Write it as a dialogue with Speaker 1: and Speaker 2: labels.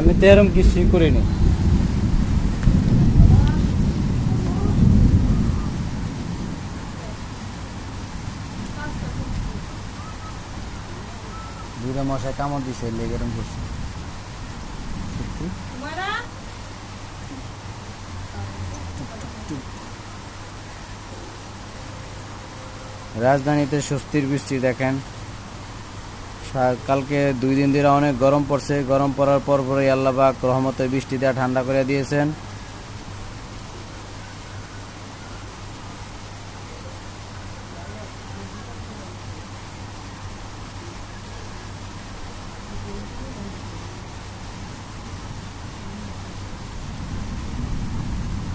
Speaker 1: আমি তো এরকম কিছুই করিনি। দুইটা মশায় কামড় দিছে, লেগে এরকম করছে। রাজধানীতে স্বস্তির বৃষ্টি দেখেন। কালকে 2 দিন ধরে অনেক গরম পড়ছে। গরম পড়ার পরপরই আল্লাহ পাক রহমতের বৃষ্টি দেওয়া ঠান্ডা করে দিয়েছেন।